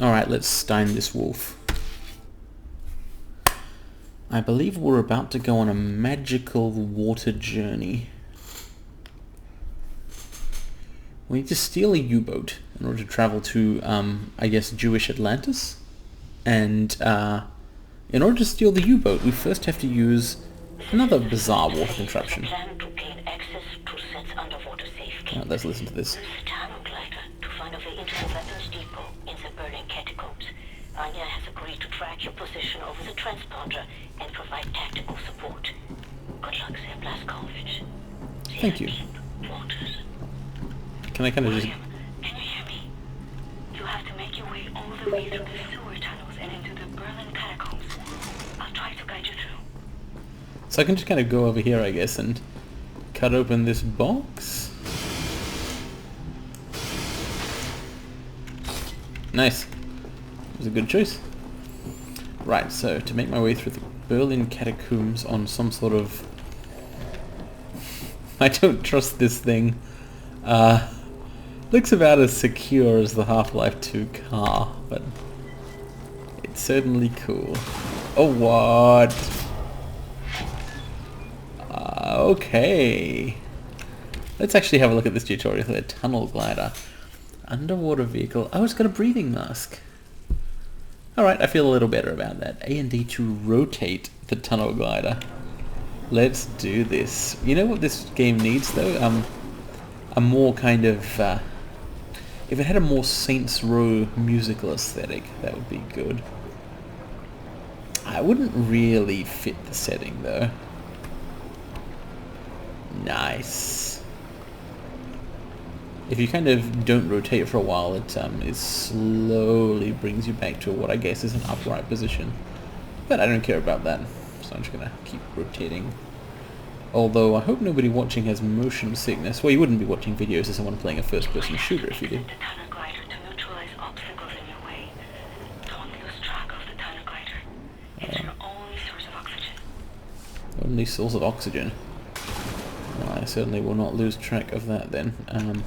Alright, let's stein this wolf. I believe we're about to go on a magical water journey. We need to steal a U-boat in order to travel to, I guess, Jewish Atlantis. And in order to steal the U-boat, we first have to use another bizarre water contraption. Let's listen to this. Anya has agreed to track your position over the transponder and provide tactical support. Good luck, Sir Blazkowicz. Thank you. Walters. Can I kind of just... William, can you hear me? You have to make your way all the way through the sewer tunnels and into the Berlin catacombs. I'll try to guide you through. So I can just kind of go over here, I guess, and cut open this box. Nice. It was a good choice. Right, so to make my way through the Berlin catacombs on some sort of... I don't trust this thing. Looks about as secure as the Half-Life 2 car, but it's certainly cool. Oh, what? Okay. Let's actually have a look at this tutorial. The tunnel glider. Underwater vehicle. Oh, it's got a breathing mask. Alright, I feel a little better about that. A and D to rotate the tunnel glider. Let's do this. You know what this game needs though? A more kind of... if it had a more Saints Row musical aesthetic, that would be good. I wouldn't really fit the setting though. Nice. If you kind of don't rotate for a while, it slowly brings you back to what I guess is an upright position. But I don't care about that, so I'm just gonna keep rotating. Although I hope nobody watching has motion sickness. Well, you wouldn't be watching videos of someone playing a first-person shooter if you did. The tunnel glider to neutralize obstacles in your way. Don't lose track of the tunnel glider. It's your only source of oxygen. Only source of oxygen. Well, I certainly will not lose track of that then. Hang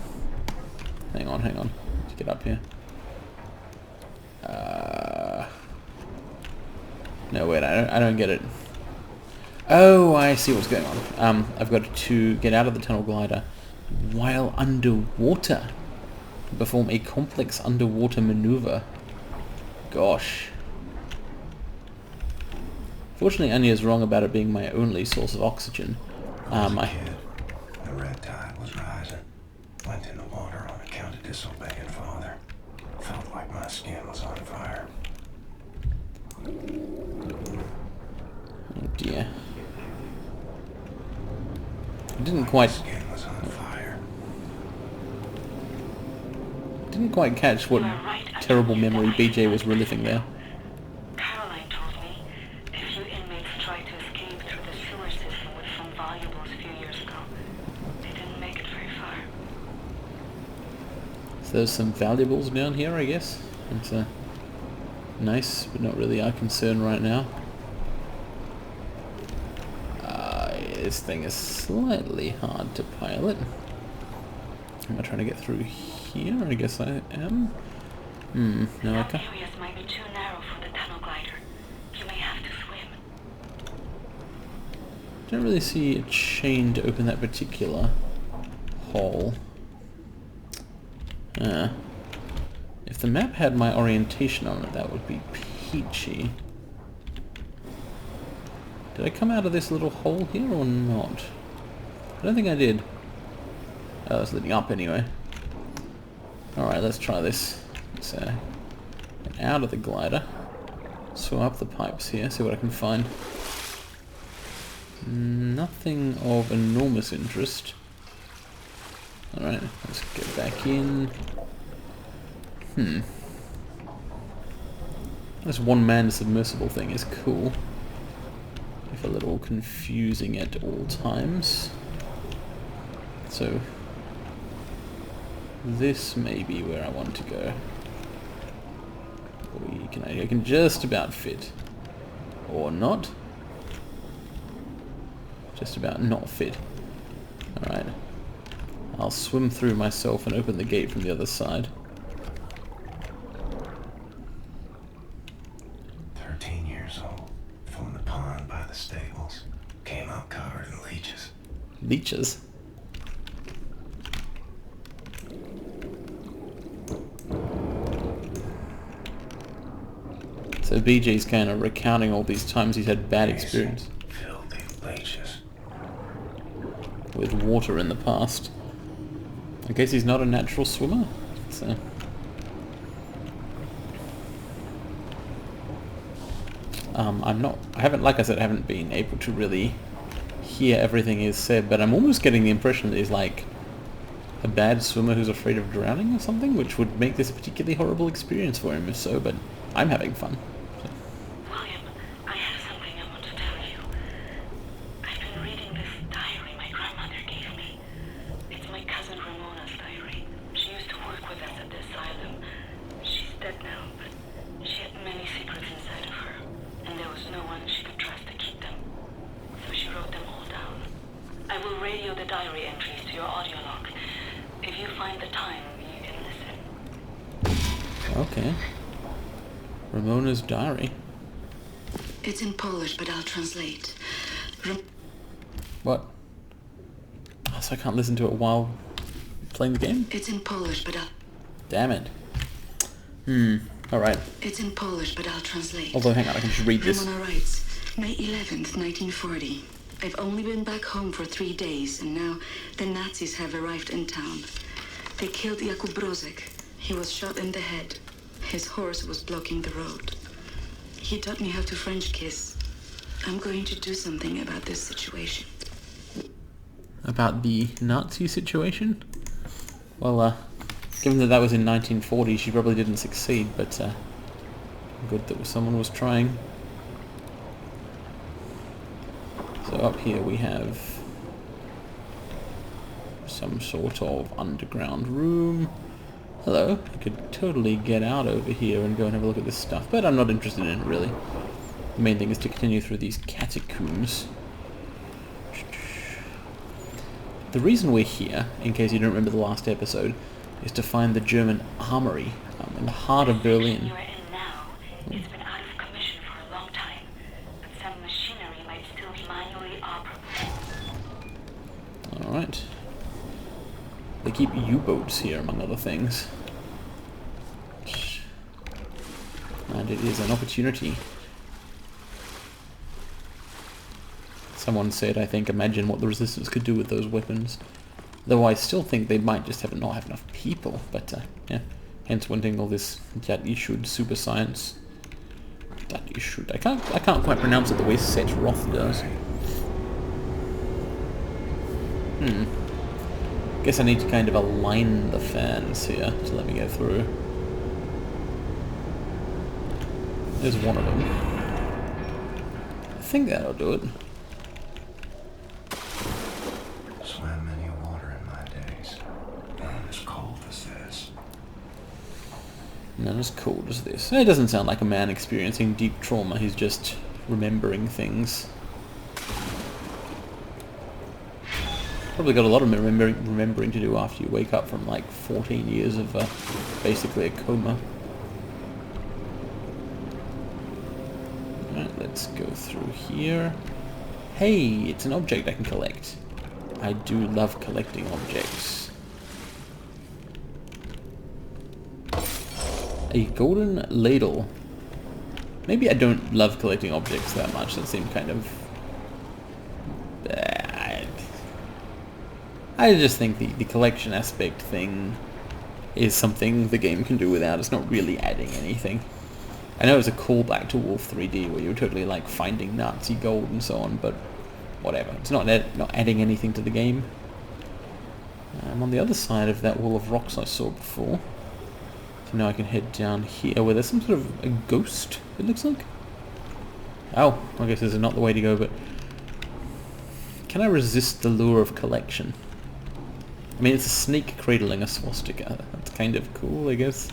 on. Let's get up here. No, wait, I don't get it. Oh, I see what's going on. I've got to get out of the tunnel glider while underwater. Perform a complex underwater maneuver. Gosh. Fortunately, Anya's wrong about it being my only source of oxygen. The red tide was rising. Went in the water on account of disobeying father. Felt like my skin was on fire. Oh dear. I didn't quite... Skin was on fire. Didn't quite catch what terrible memory BJ was reliving there. Caroline told me a few inmates tried to escape through the sewer system with some valuables a few years ago. They didn't make it very far. So there's some valuables down here, I guess. It's nice, but not really our concern right now. This thing is slightly hard to pilot. Am I trying to get through here? I guess I am. No, I Some can't. areas might be too narrow for the tunnel glider. You may have to swim. Don't really see a chain to open that particular hole. If the map had my orientation on it, that would be peachy. Did I come out of this little hole here or not? I don't think I did. Oh, it's leading up anyway. Alright, let's try this. Let's get out of the glider. Swim up the pipes here, see what I can find. Nothing of enormous interest. Alright, let's get back in. This one-man submersible thing is cool. If a little confusing at all times. So, this may be where I want to go. I can just about fit. Or not. Just about not fit. Alright. I'll swim through myself and open the gate from the other side. 13 years old. Fell in the pond by the stables. Came out covered in leeches. Leeches? So BJ's kind of recounting all these times he's had bad experience Filthy leeches. with water in the past. I guess he's not a natural swimmer, so... I haven't, like I said, I haven't been able to really hear everything he's said, but I'm almost getting the impression that he's like a bad swimmer who's afraid of drowning or something, which would make this a particularly horrible experience for him if so, but I'm having fun. So. William, I have something I want to tell you. I've been reading this diary my grandmother gave me. It's my cousin Ramona's diary. She used to work with us at the asylum. She's dead now, but she had many secrets inside of her, and there was no one she could trust to keep them. So she wrote them all down. I will radio the diary entries to your audio log. If you find the time, you can listen. Okay. Ramona's diary. It's in Polish, but I'll translate. What? Oh, so I can't listen to it while playing the game? It's in Polish, but I'll... Damn it. Alright. It's in Polish, but I'll translate. Although, hang on, I can just read this. Ramona writes, May 11th, 1940. I've only been back home for 3 days, and now the Nazis have arrived in town. They killed Jakub Brozek. He was shot in the head. His horse was blocking the road. He taught me how to French kiss. I'm going to do something about this situation. About the Nazi situation? Well, given that that was in 1940, she probably didn't succeed, but good that someone was trying. So up here we have some sort of underground room. Hello, I could totally get out over here and go and have a look at this stuff, but I'm not interested in it really. The main thing is to continue through these catacombs. The reason we're here, in case you don't remember the last episode, is to find the German armory in the heart of Berlin. You're in now. It's been out of commission for a long time, but some machinery might still be manually operable. Alright. They keep U-boats here, among other things. And it is an opportunity. Someone said, I think, imagine what the Resistance could do with those weapons. Though I still think they might just not have enough people, but yeah. Hence wanting all this that you should super science. That you should. I can't quite pronounce it the way Set Roth does. Guess I need to kind of align the fans here to let me go through. There's one of them. I think that'll do it. Swam many a water in my days. None as cold as this. None as cold as this. It doesn't sound like a man experiencing deep trauma. He's just remembering things. Probably got a lot of remembering to do after you wake up from like 14 years of basically a coma. Alright, let's go through here. Hey, it's an object I can collect. I do love collecting objects. A golden ladle. Maybe I don't love collecting objects that much. That seemed kind of... I just think the collection aspect thing is something the game can do without. It's not really adding anything. I know it's a callback to Wolf 3D where you're totally like finding Nazi gold and so on, but whatever. It's not adding anything to the game. I'm on the other side of that wall of rocks I saw before. So now I can head down here where there's some sort of a ghost, it looks like. Oh, I guess this is not the way to go, but... Can I resist the lure of collection? I mean, it's a snake cradling a swastika. That's kind of cool, I guess.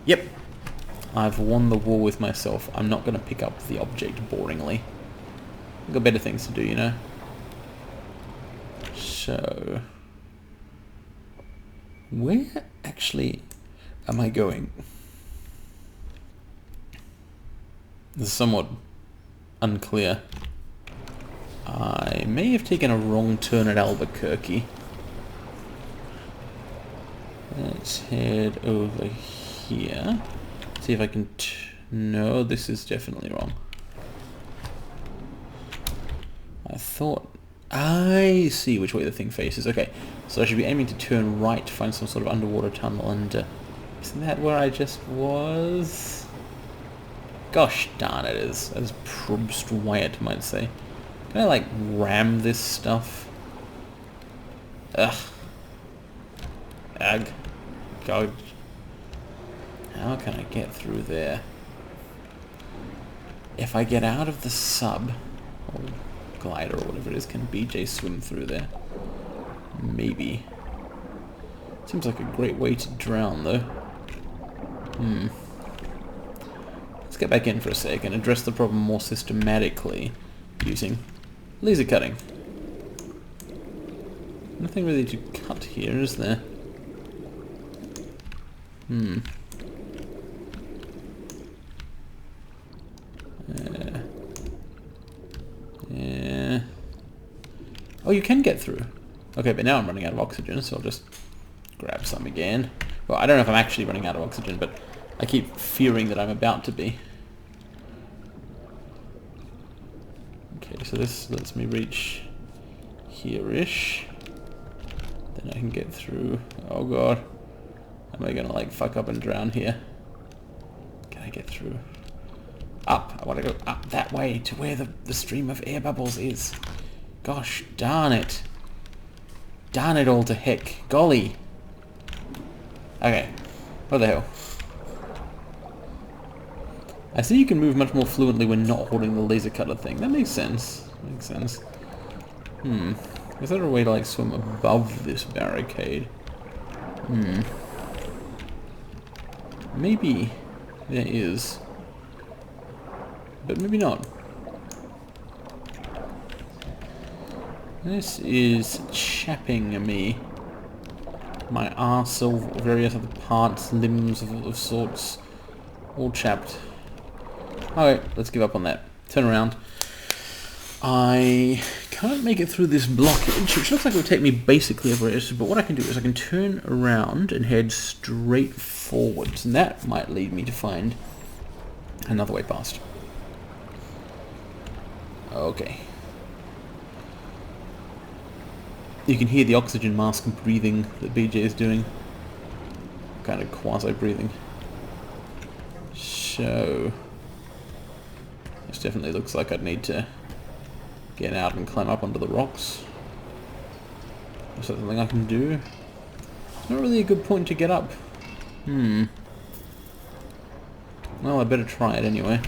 Yep. I've won the war with myself. I'm not going to pick up the object boringly. I've got better things to do, you know. So... Where, actually... am I going? This is somewhat unclear. I may have taken a wrong turn at Albuquerque. Let's head over here. See if I can... No, this is definitely wrong. I thought... I see which way the thing faces. Okay, so I should be aiming to turn right to find some sort of underwater tunnel and... isn't that where I just was? Gosh darn it is, as Probst Wyatt might say. Can I like ram this stuff? Ugh. Ugh. God. How can I get through there? If I get out of the sub, or glider or whatever it is, can BJ swim through there? Maybe. Seems like a great way to drown though. Let's get back in for a sec and address the problem more systematically using laser cutting. Nothing really to cut here, is there? Yeah. Oh, you can get through. Okay, but now I'm running out of oxygen, so I'll just grab some again. Well, I don't know if I'm actually running out of oxygen, but I keep fearing that I'm about to be. Okay, so this lets me reach here-ish. Then I can get through. Oh god. Am I gonna like fuck up and drown here? Can I get through? Up. I want to go up that way to where the stream of air bubbles is. Gosh darn it. Darn it all to heck. Golly. Okay. What the hell? I see you can move much more fluently when not holding the laser cutter thing. That makes sense. Makes sense. Is there a way to like swim above this barricade? Maybe there is. But maybe not. This is chapping me. My arsehole, various other parts, limbs of sorts, all chapped. Alright, let's give up on that. Turn around. I can't make it through this blockage, which looks like it would take me basically over it, but what I can do is I can turn around and head straight forwards, and that might lead me to find another way past. Okay. You can hear the oxygen mask breathing that BJ is doing. Kind of quasi-breathing. So... this definitely looks like I'd need to get out and climb up onto the rocks. Is that something I can do? Not really a good point to get up. Well, I better try it anyway.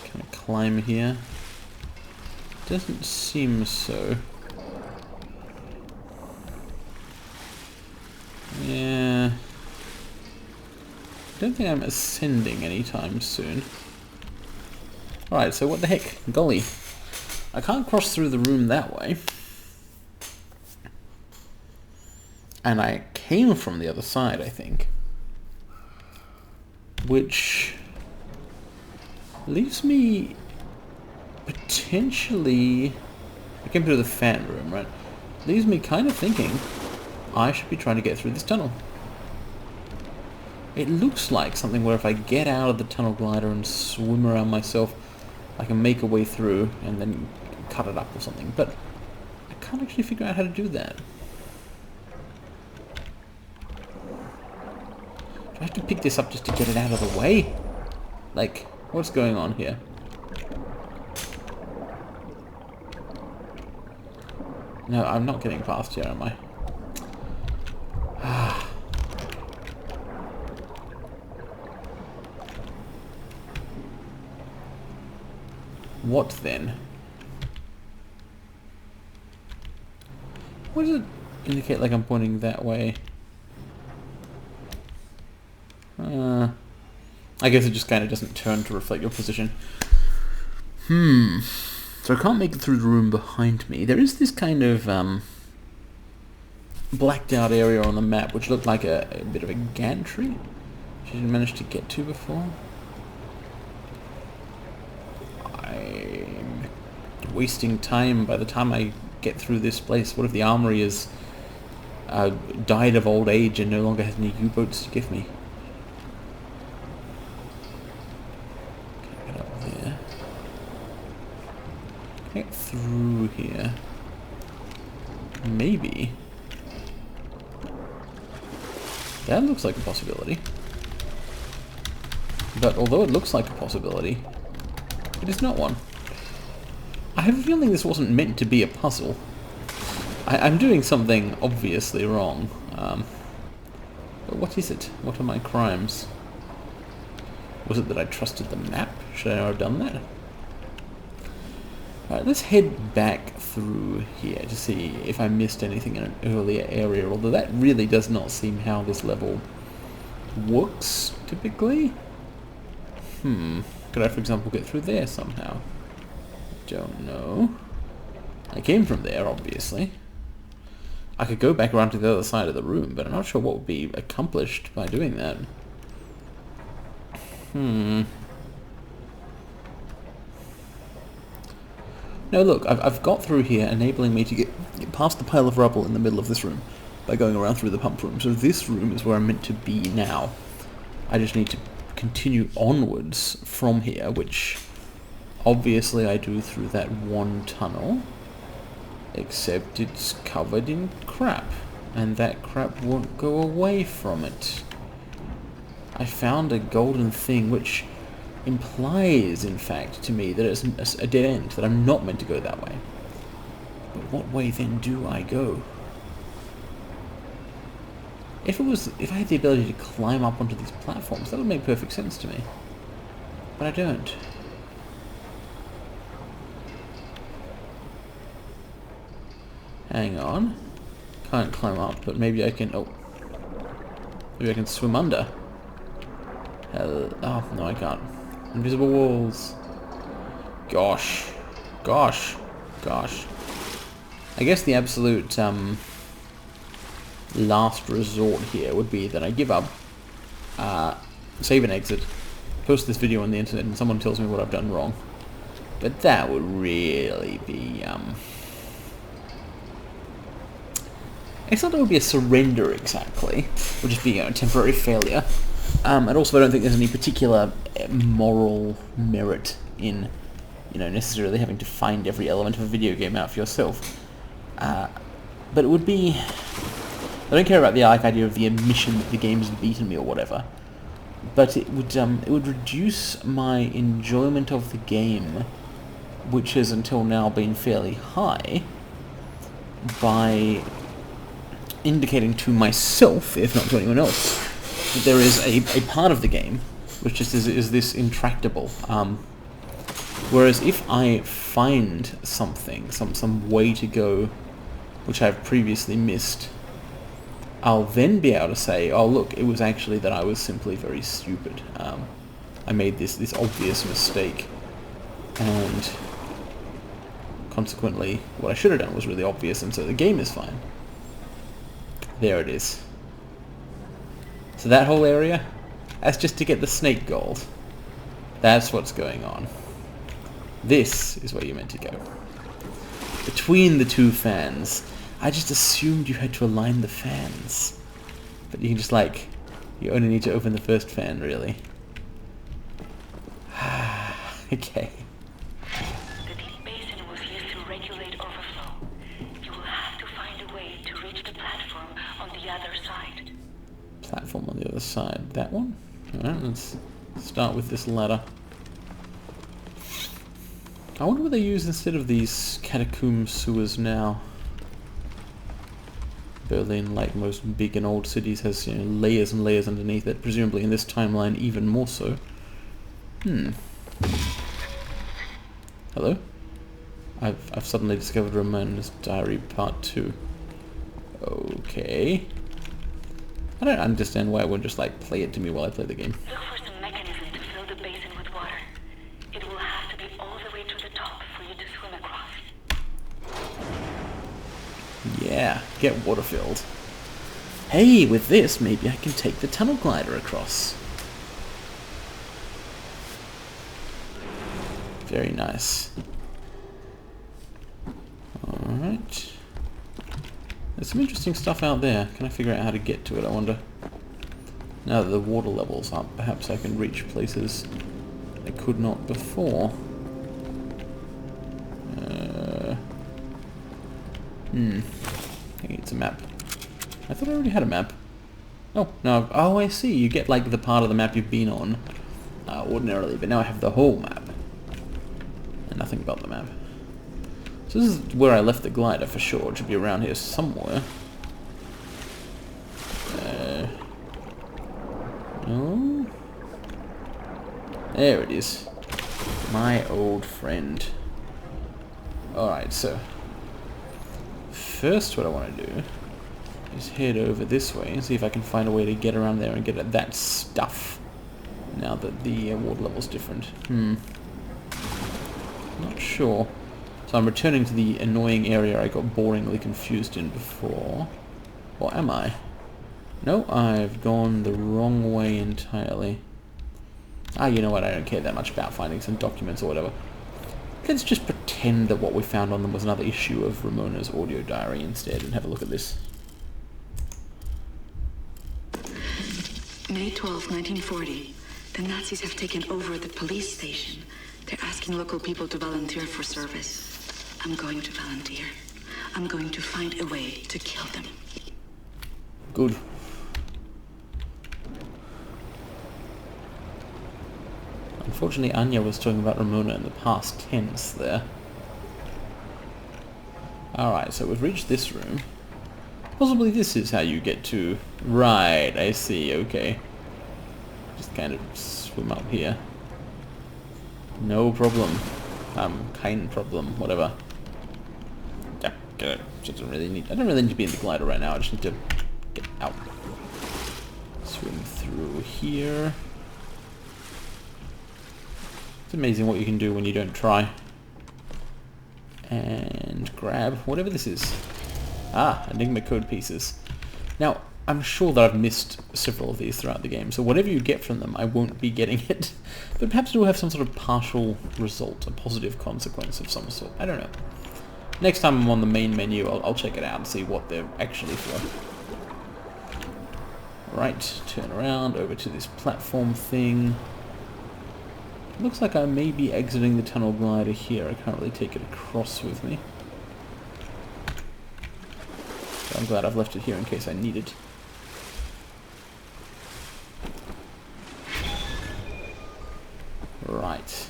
Can I climb here? Doesn't seem so. Yeah. Don't think I'm ascending anytime soon. Alright, so what the heck? Golly. I can't cross through the room that way. And I came from the other side, I think. Which leaves me potentially... I came through the fan room, right? Leaves me kind of thinking I should be trying to get through this tunnel. It looks like something where if I get out of the tunnel glider and swim around myself, I can make a way through and then cut it up or something. But I can't actually figure out how to do that. Do I have to pick this up just to get it out of the way? Like, what's going on here? No, I'm not getting past here, am I? What then? What does it indicate like I'm pointing that way? I guess it just kind of doesn't turn to reflect your position. So I can't make it through the room behind me. There is this kind of blacked out area on the map, which looked like a bit of a gantry, which I didn't manage to get to before. I'm wasting time by the time I get through this place. What if the armory is died of old age and no longer has any U-boats to give me? Get up there. Get through here. Maybe. That looks like a possibility. But although it looks like a possibility, it is not one. I have a feeling this wasn't meant to be a puzzle. I'm doing something obviously wrong. But what is it? What are my crimes? Was it that I trusted the map? Should I not have done that? Alright, let's head back through here to see if I missed anything in an earlier area, although that really does not seem how this level works, typically. Could I, for example, get through there somehow? Don't know. I came from there, obviously. I could go back around to the other side of the room, but I'm not sure what would be accomplished by doing that. No, look, I've got through here, enabling me to get past the pile of rubble in the middle of this room by going around through the pump room. So this room is where I'm meant to be now. I just need to continue onwards from here, which obviously I do through that one tunnel, except it's covered in crap, and that crap won't go away from it. I found a golden thing which implies, in fact, to me that it's a dead end, that I'm not meant to go that way. But what way then do I go? If I had the ability to climb up onto these platforms, that would make perfect sense to me. But I don't. Hang on. Can't climb up, but maybe I can... Oh. Maybe I can swim under. Oh, no, I can't. Invisible walls. Gosh. Gosh. Gosh. I guess the absolute last resort here would be that I give up, save and exit, post this video on the internet, and someone tells me what I've done wrong. But that would really be... It's not that it would be a surrender exactly. It would just be a temporary failure. And also I don't think there's any particular moral merit in, necessarily having to find every element of a video game out for yourself. But it would be... I don't care about the idea of the admission that the game has beaten me or whatever. But it would reduce my enjoyment of the game, which has until now been fairly high, by indicating to myself, if not to anyone else, that there is a part of the game which just is this intractable. Whereas if I find something, some way to go, which I've previously missed, I'll then be able to say, oh look, it was actually that I was simply very stupid. I made this obvious mistake, and consequently what I should have done was really obvious, and so the game is fine. There it is. So that whole area, that's just to get the snake gold. That's what's going on. This is where you're meant to go. Between the two fans. I just assumed you had to align the fans. But you can just you only need to open the first fan, really. Okay. The deep basin was used to regulate overflow. You will have to find a way to reach the platform on the other side. Platform on the other side. That one? Alright, let's start with this ladder. I wonder what they use instead of these catacomb sewers now. Berlin, like most big and old cities, has layers and layers underneath it, presumably in this timeline even more so. Hello? I've suddenly discovered Ramona's Diary Part 2. Okay. I don't understand why it wouldn't just play it to me while I play the game. Look for some mechanism to fill the basin with water. It will have to be all the way to the top for you to swim across. Yeah, get water filled. Hey, with this, maybe I can take the tunnel glider across. Very nice. Alright. There's some interesting stuff out there. Can I figure out how to get to it, I wonder? Now that the water level's up, perhaps I can reach places I could not before. I think it's a map. I thought I already had a map. Oh, no. Oh, I see. You get, like, the part of the map you've been on ordinarily, but now I have the whole map. And nothing but the map. So this is where I left the glider for sure. It should be around here somewhere. No? There it is. My old friend. Alright, so first what I want to do is head over this way and see if I can find a way to get around there and get at that stuff now that the water level's different. Not sure. So I'm returning to the annoying area I got boringly confused in before. Or am I? No, I've gone the wrong way entirely. You know what, I don't care that much about finding some documents or whatever. Let's just pretend that what we found on them was another issue of Ramona's audio diary instead and have a look at this. May 12, 1940. The Nazis have taken over the police station. They're asking local people to volunteer for service. I'm going to volunteer. I'm going to find a way to kill them. Good. Unfortunately, Anya was talking about Ramona in the past tense there. Alright, so we've reached this room. Possibly this is how you get to... Right, I see, okay. Just kind of swim up here. No problem. Kind problem, whatever. Yeah, good. I don't really need to be in the glider right now, I just need to get out. Swim through here. It's amazing what you can do when you don't try. And grab whatever this is. Enigma code pieces. Now, I'm sure that I've missed several of these throughout the game, so whatever you get from them, I won't be getting it. But perhaps it will have some sort of partial result, a positive consequence of some sort. I don't know. Next time I'm on the main menu, I'll check it out and see what they're actually for. Right, turn around, over to this platform thing. Looks like I may be exiting the tunnel glider here. I can't really take it across with me. So I'm glad I've left it here in case I need it. Right.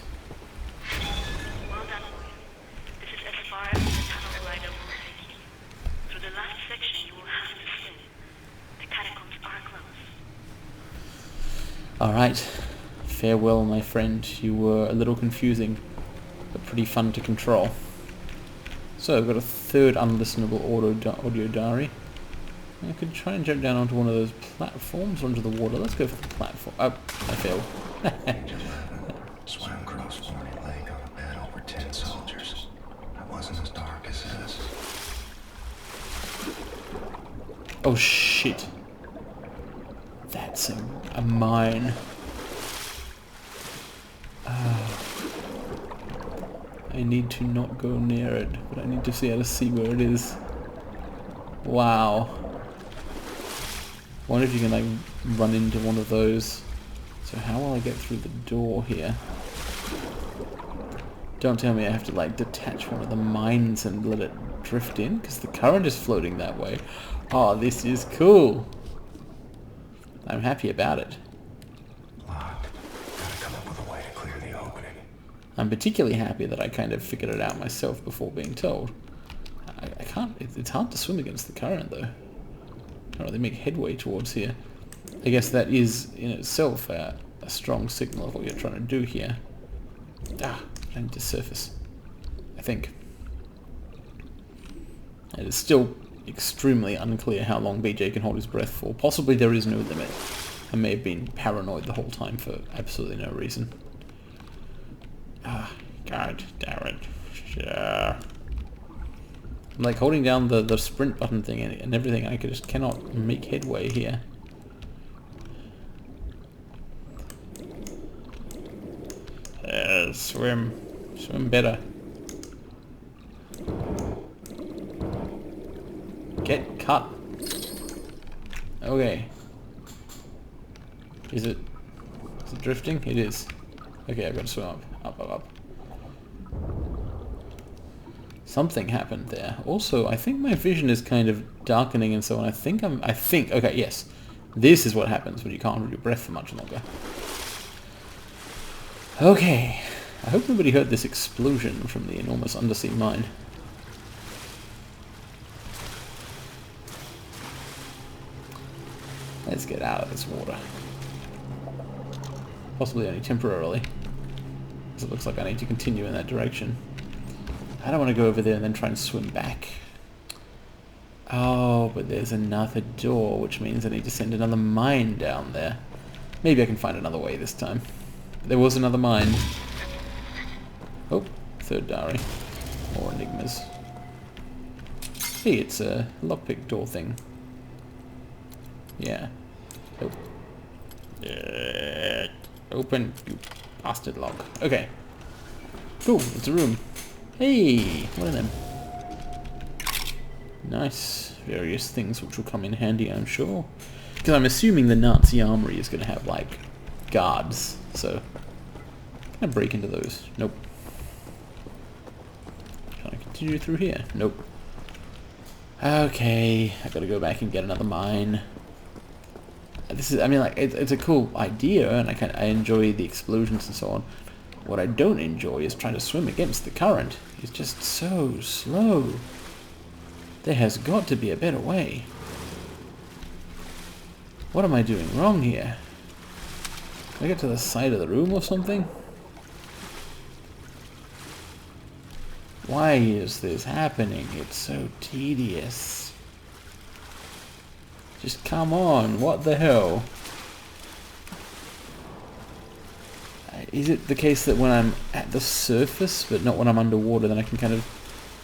Well done, boys. This is as far as the tunnel glider will take you. Through the last section you will have to swim. The catacombs are closed. Alright. Farewell, my friend. You were a little confusing, but pretty fun to control. So I've got a third unlistenable audio diary. I could try and jump down onto one of those platforms onto the water. Let's go for the platform. Oh, I failed. Swam across Forney Lake on a bed over 10 soldiers. It wasn't as dark as this. Oh shit. That's a mine. I need to not go near it, but I need to see how to see where it is. Wow. Wonder if you can like run into one of those. So how will I get through the door here? Don't tell me I have to like detach one of the mines and let it drift in, because the current is floating that way. Oh, this is cool. I'm happy about it. Locked. Gotta come up with a way to clear the opening. I'm particularly happy that I kind of figured it out myself before being told. I can't... It's hard to swim against the current, though. Can't really make headway towards here. I guess that is, in itself, a strong signal of what you're trying to do here. I need to surface. I think. It is still extremely unclear how long BJ can hold his breath for. Possibly there is no limit. I may have been paranoid the whole time for absolutely no reason. God damn it. Sure. I'm like holding down the sprint button thing and everything. I just cannot make headway here. Swim. Swim better. Get cut. Okay. Is it drifting? It is. Okay, I've got to swim up. Up, up, up. Something happened there. Also, I think my vision is kind of darkening and so on. I think, okay, yes. This is what happens when you can't hold your breath for much longer. Okay. I hope nobody heard this explosion from the enormous undersea mine. Let's get out of this water. Possibly only temporarily. Because it looks like I need to continue in that direction. I don't want to go over there and then try and swim back. Oh, but there's another door, which means I need to send another mine down there. Maybe I can find another way this time. There was another mine. Oh, third diary. More enigmas. Hey, it's a lockpick door thing. Yeah. Oh. Open, you bastard lock. Okay. Cool, it's a room. Hey, one of them. Nice. Various things which will come in handy, I'm sure. Because I'm assuming the Nazi armory is going to have, like, guards. So, can I break into those? Nope. Can I continue through here? Nope. Okay, I gotta go back and get another mine. This is, I mean, like, it's a cool idea, and I enjoy the explosions and so on. What I don't enjoy is trying to swim against the current. It's just so slow. There has got to be a better way. What am I doing wrong here? Can I get to the side of the room or something? Why is this happening? It's so tedious. Just come on, what the hell? Is it the case that when I'm at the surface, but not when I'm underwater, then I can kind of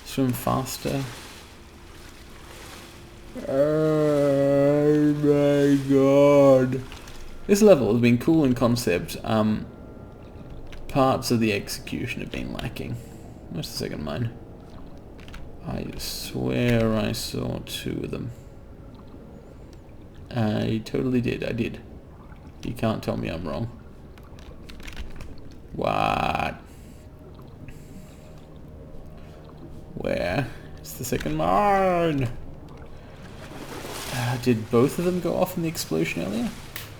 swim faster? Oh my god. This level has been cool in concept. Parts of the execution have been lacking. What's the second mine? I swear I saw two of them. I totally did, I did. You can't tell me I'm wrong. What? Where is the second mine? Did both of them go off in the explosion earlier?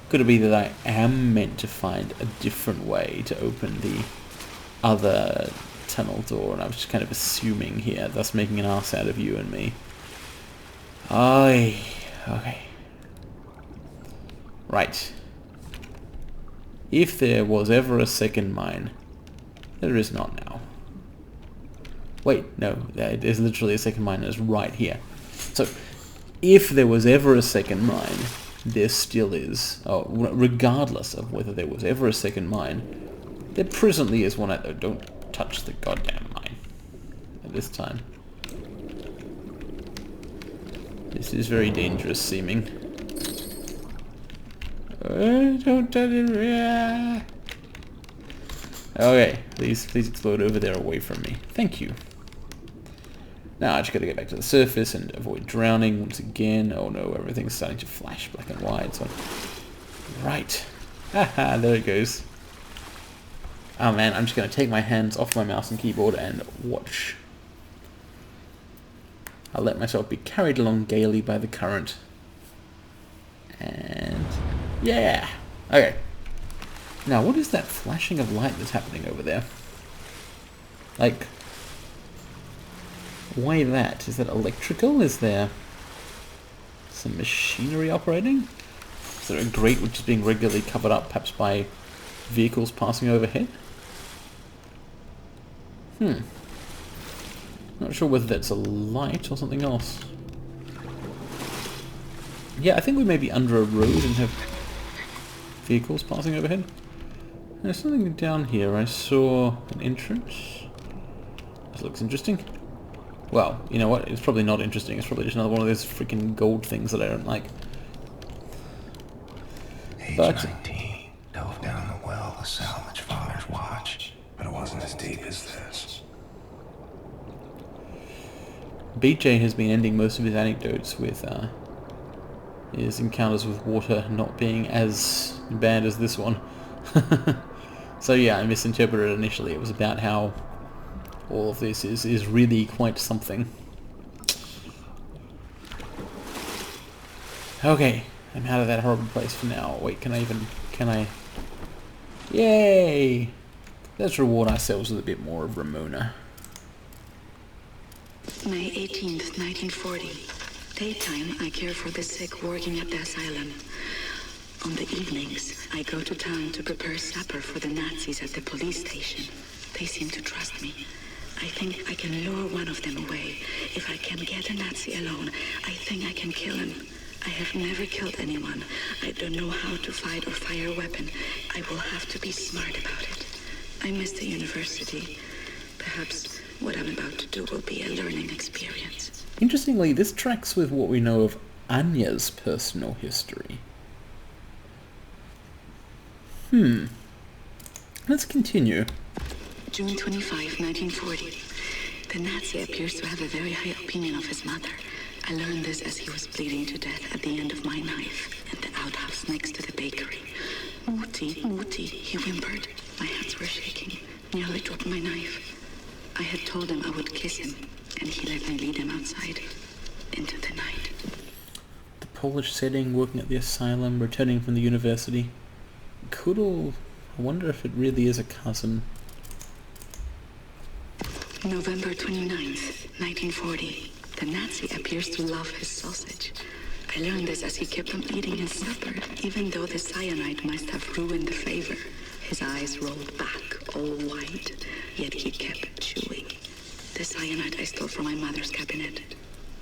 Could it be that I am meant to find a different way to open the other tunnel door, and I was just kind of assuming here, thus making an arse out of you and me. Okay. Right. If there was ever a second mine, there is not now. Wait, no, there's literally a second mine that's right here. So, if there was ever a second mine, there still is. Oh, regardless of whether there was ever a second mine, there presently is one out there. Don't touch the goddamn mine at this time. This is very dangerous seeming. Don't touch it. Okay, please explode over there away from me. Thank you. Now I just gotta get back to the surface and avoid drowning once again. Oh no, everything's starting to flash black and white. So, right. Haha, there it goes. Oh man, I'm just gonna take my hands off my mouse and keyboard and watch. I'll let myself be carried along gaily by the current. And yeah. Okay. Now, what is that flashing of light that's happening over there? Like, why that? Is that electrical? Is there some machinery operating? Is there a grate which is being regularly covered up, perhaps by vehicles passing overhead? Not sure whether that's a light or something else. Yeah, I think we may be under a road and have vehicles passing overhead. There's something down here. I saw an entrance. This looks interesting. Well, you know what? It's probably not interesting. It's probably just another one of those freaking gold things that I don't like. Age But 19, dove down the well to salvage father's watch, but it wasn't as deep as this. BJ has been ending most of his anecdotes with his encounters with water not being as bad as this one. So yeah, I misinterpreted it initially. It was about how all of this is really quite something. Okay, I'm out of that horrible place for now. Wait, can I... Yay! Let's reward ourselves with a bit more of Ramona. May 18th, 1940. Daytime, I care for the sick working at the asylum. On the evenings, I go to town to prepare supper for the Nazis at the police station. They seem to trust me. I think I can lure one of them away. If I can get a Nazi alone, I think I can kill him. I have never killed anyone. I don't know how to fight or fire a weapon. I will have to be smart about it. I miss the university. Perhaps what I'm about to do will be a learning experience. Interestingly, this tracks with what we know of Anya's personal history. Let's continue. June 25, 1940. The Nazi appears to have a very high opinion of his mother. I learned this as he was bleeding to death at the end of my knife at the outhouse next to the bakery. Mutti, Mutti, he whimpered. My hands were shaking. Nearly dropped my knife. I had told him I would kiss him, and he let me lead him outside into the night. The Polish setting, working at the asylum, returning from the university. I wonder if it really is a cousin. November 29th, 1940. The Nazi appears to love his sausage. I learned this as he kept on eating his supper, even though the cyanide must have ruined the flavor. His eyes rolled back, all white, yet he kept chewing. The cyanide I stole from my mother's cabinet.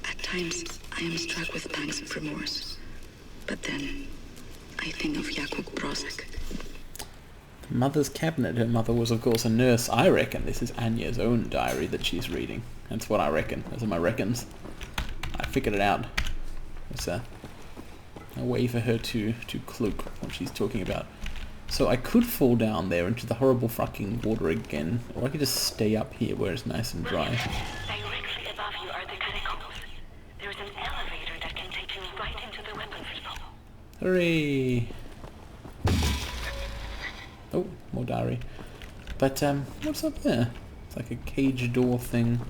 At times, I am struck with pangs of remorse. But then, I think of Jakub Brozek. Mother's cabinet. Her mother was, of course, a nurse. I reckon this is Anya's own diary that she's reading. That's what I reckon. Those are my reckons. I figured it out. It's a way for her to cloak what she's talking about. So I could fall down there into the horrible fucking water again, or I could just stay up here where it's nice and dry. Directly above you are the catacombs. There's an elevator that can take you right into the weapons depot. Hooray! Oh, more diary. But, what's up there? It's like a cage door thing.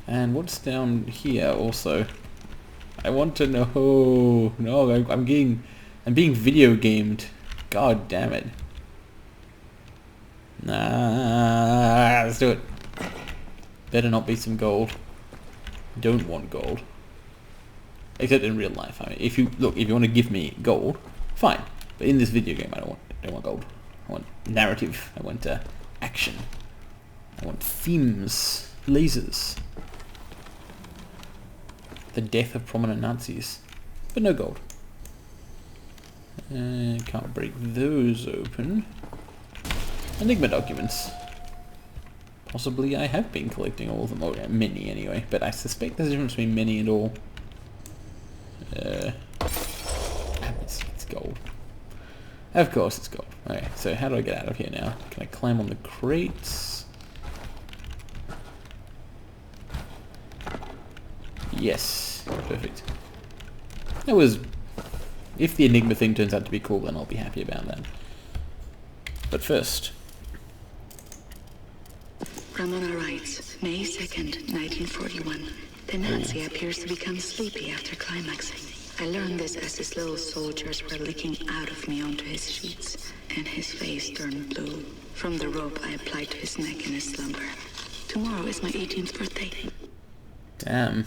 And what's down here also? I want to know. No, I'm being video gamed. God damn it. Nah, let's do it. Better not be some gold. Don't want gold. Except in real life. I mean, if you want to give me gold, fine. But in this video game, I don't want gold. I want narrative. I want action. I want themes, lasers. The death of prominent Nazis, but no gold. Can't break those open. Enigma documents. Possibly I have been collecting all of them, or many anyway, but I suspect there's a difference between many and all. It's gold. Of course it's gold. Okay, so how do I get out of here now? Can I climb on the crates? Yes, perfect. That was... If the Enigma thing turns out to be cool, then I'll be happy about that. But first... Ramona writes, May 2nd, 1941. The Nazi appears to become sleepy after climaxing. I learned this as his little soldiers were licking out of me onto his sheets, and his face turned blue. From the rope I applied to his neck in his slumber. Tomorrow is my 18th birthday. Damn.